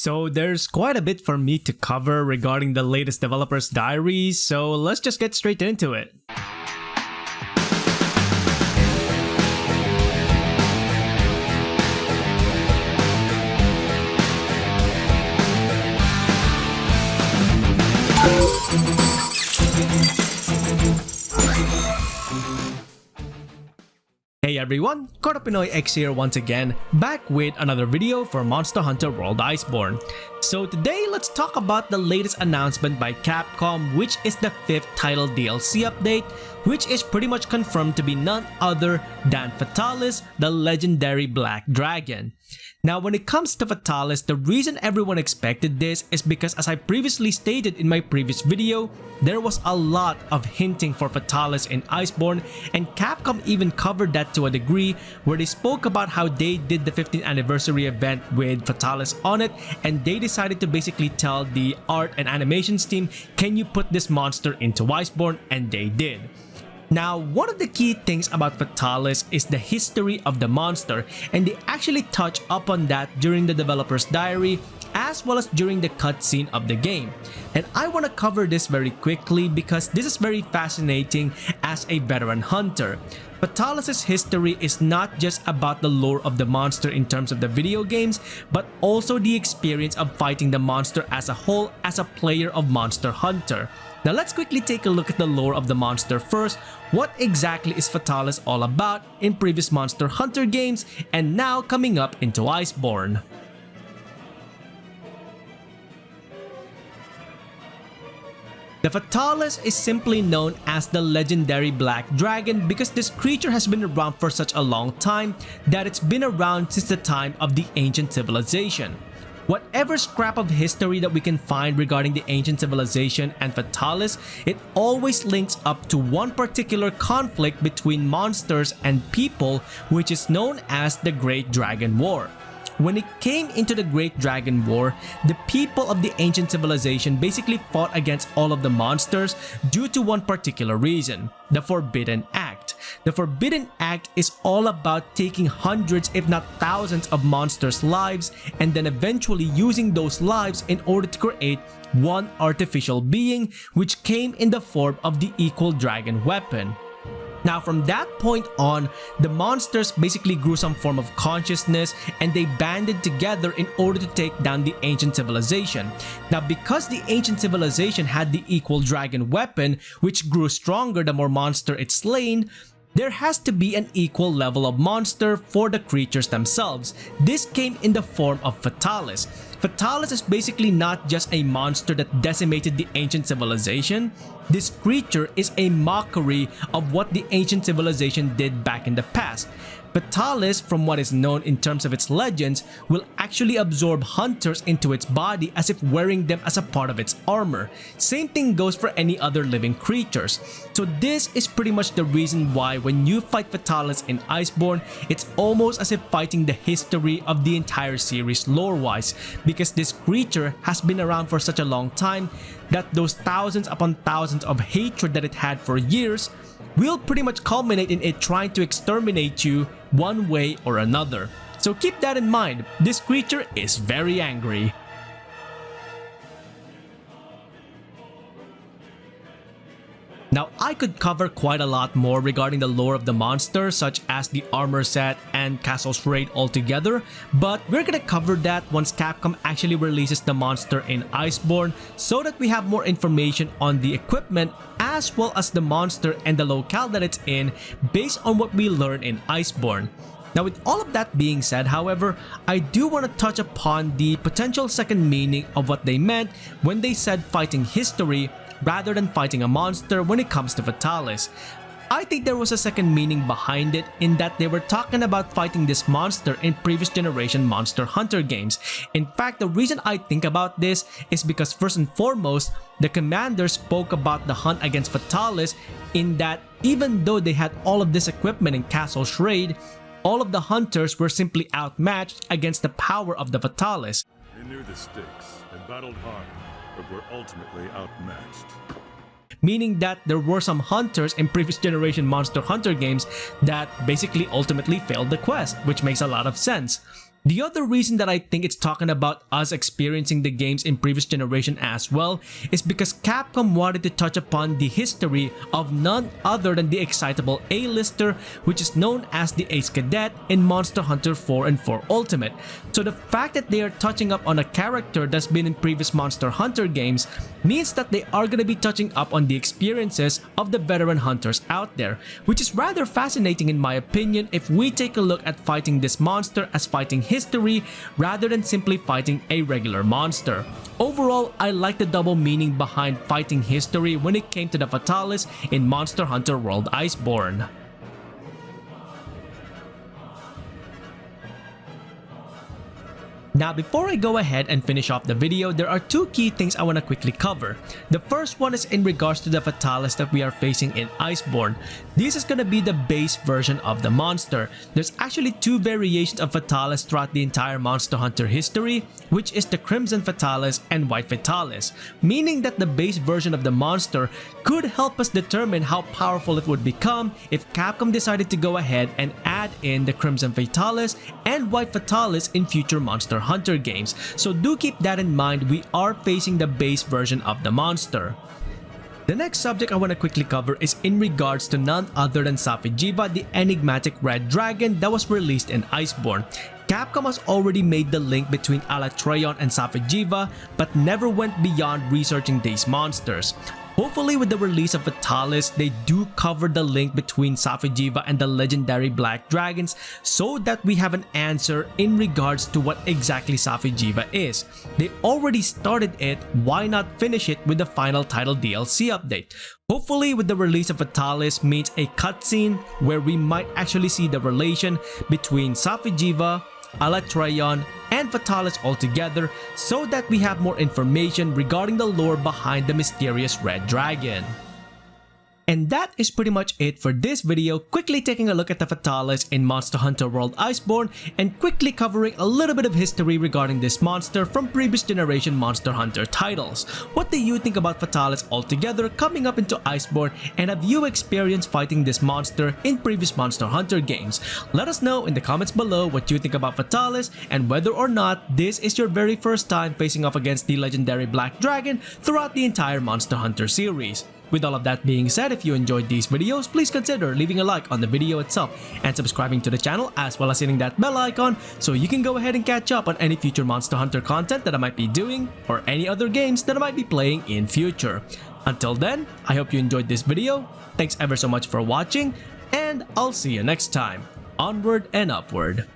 So there's quite a bit for me to cover regarding the latest developer's diaries, so let's just get straight into it. Hey everyone, Pinoy X here once again, back with another video for Monster Hunter World Iceborne. So today, let's talk about the latest announcement by Capcom, which is the 5th title DLC update, which is pretty much confirmed to be none other than Fatalis, the legendary Black Dragon. Now when it comes to Fatalis, the reason everyone expected this is because, as I previously stated in my previous video, there was a lot of hinting for Fatalis in Iceborne, and Capcom even covered that to a degree where they spoke about how they did the 15th anniversary event with Fatalis on it, and they decided to basically tell the art and animations team, can you put this monster into Iceborne? And they did. Now, one of the key things about Fatalis is the history of the monster, and they actually touch upon that during the developer's diary as well as during the cutscene of the game. And I want to cover this very quickly because this is very fascinating as a veteran hunter. Fatalis' history is not just about the lore of the monster in terms of the video games, but also the experience of fighting the monster as a whole as a player of Monster Hunter. Now let's quickly take a look at the lore of the monster first. What exactly is Fatalis all about in previous Monster Hunter games and now coming up into Iceborne? The Fatalis is simply known as the legendary Black Dragon because this creature has been around for such a long time that it's been around since the time of the ancient civilization. Whatever scrap of history that we can find regarding the ancient civilization and Fatalis, it always links up to one particular conflict between monsters and people, which is known as the Great Dragon War. When it came into the Great Dragon War, the people of the ancient civilization basically fought against all of the monsters due to one particular reason: the Forbidden Act. The Forbidden Act is all about taking hundreds if not thousands of monsters' lives and then eventually using those lives in order to create one artificial being, which came in the form of the Equal Dragon weapon. Now from that point on, the monsters basically grew some form of consciousness and they banded together in order to take down the ancient civilization. Now because the ancient civilization had the Equal Dragon weapon, which grew stronger the more monster it's slain, there has to be an equal level of monster for the creatures themselves. This came in the form of Fatalis. Fatalis is basically not just a monster that decimated the ancient civilization. This creature is a mockery of what the ancient civilization did back in the past. Fatalis, from what is known in terms of its legends, will actually absorb hunters into its body as if wearing them as a part of its armor. Same thing goes for any other living creatures. So this is pretty much the reason why when you fight Fatalis in Iceborne, it's almost as if fighting the history of the entire series lore-wise, because this creature has been around for such a long time that those thousands upon thousands of hatred that it had for years will pretty much culminate in it trying to exterminate you one way or another. So keep that in mind, this creature is very angry. Now I could cover quite a lot more regarding the lore of the monster, such as the armor set and Castle's Raid altogether, but we're gonna cover that once Capcom actually releases the monster in Iceborne so that we have more information on the equipment as well as the monster and the locale that it's in based on what we learn in Iceborne. Now with all of that being said, however, I do want to touch upon the potential second meaning of what they meant when they said fighting history rather than fighting a monster when it comes to Fatalis. I think there was a second meaning behind it in that they were talking about fighting this monster in previous generation Monster Hunter games. In fact, the reason I think about this is because first and foremost, the commander spoke about the hunt against Fatalis in that even though they had all of this equipment in Castle's Raid, all of the hunters were simply outmatched against the power of the Fatalis. They knew the stakes and battled hard, but were ultimately outmatched. Meaning that there were some hunters in previous generation Monster Hunter games that basically ultimately failed the quest, which makes a lot of sense. The other reason that I think it's talking about us experiencing the games in previous generation as well is because Capcom wanted to touch upon the history of none other than the excitable A-lister, which is known as the Ace Cadet in Monster Hunter 4 and 4 Ultimate. So the fact that they are touching up on a character that's been in previous Monster Hunter games means that they are going to be touching up on the experiences of the veteran hunters out there, which is rather fascinating in my opinion if we take a look at fighting this monster as fighting history rather than simply fighting a regular monster. Overall, I like the double meaning behind fighting history when it came to the Fatalis in Monster Hunter World Iceborne. Now, before I go ahead and finish off the video, there are two key things I want to quickly cover. The first one is in regards to the Fatalis that we are facing in Iceborne. This is going to be the base version of the monster. There's actually two variations of Fatalis throughout the entire Monster Hunter history, which is the Crimson Fatalis and White Fatalis, meaning that the base version of the monster could help us determine how powerful it would become if Capcom decided to go ahead and add in the Crimson Fatalis and White Fatalis in future Monster Hunter games. So do keep that in mind, we are facing the base version of the monster. The next subject I want to quickly cover is in regards to none other than Safi'jiiva, the enigmatic red dragon that was released in Iceborne. Capcom has already made the link between Alatreon and Safi'jiiva, but never went beyond researching these monsters. Hopefully with the release of Fatalis, they do cover the link between Safi'jiiva and the legendary black dragons so that we have an answer in regards to what exactly Safi'jiiva is. They already started it, why not finish it with the final title DLC update? Hopefully with the release of Fatalis means a cutscene where we might actually see the relation between Safi'jiiva, Alatreon, and Fatalis all together so that we have more information regarding the lore behind the mysterious red dragon. And that is pretty much it for this video, quickly taking a look at the Fatalis in Monster Hunter World Iceborne and quickly covering a little bit of history regarding this monster from previous generation Monster Hunter titles. What do you think about Fatalis altogether coming up into Iceborne, and have you experienced fighting this monster in previous Monster Hunter games? Let us know in the comments below what you think about Fatalis and whether or not this is your very first time facing off against the legendary black dragon throughout the entire Monster Hunter series. With all of that being said, if you enjoyed these videos, please consider leaving a like on the video itself and subscribing to the channel, as well as hitting that bell icon so you can go ahead and catch up on any future Monster Hunter content that I might be doing or any other games that I might be playing in future. Until then, I hope you enjoyed this video. Thanks ever so much for watching, and I'll see you next time. Onward and upward.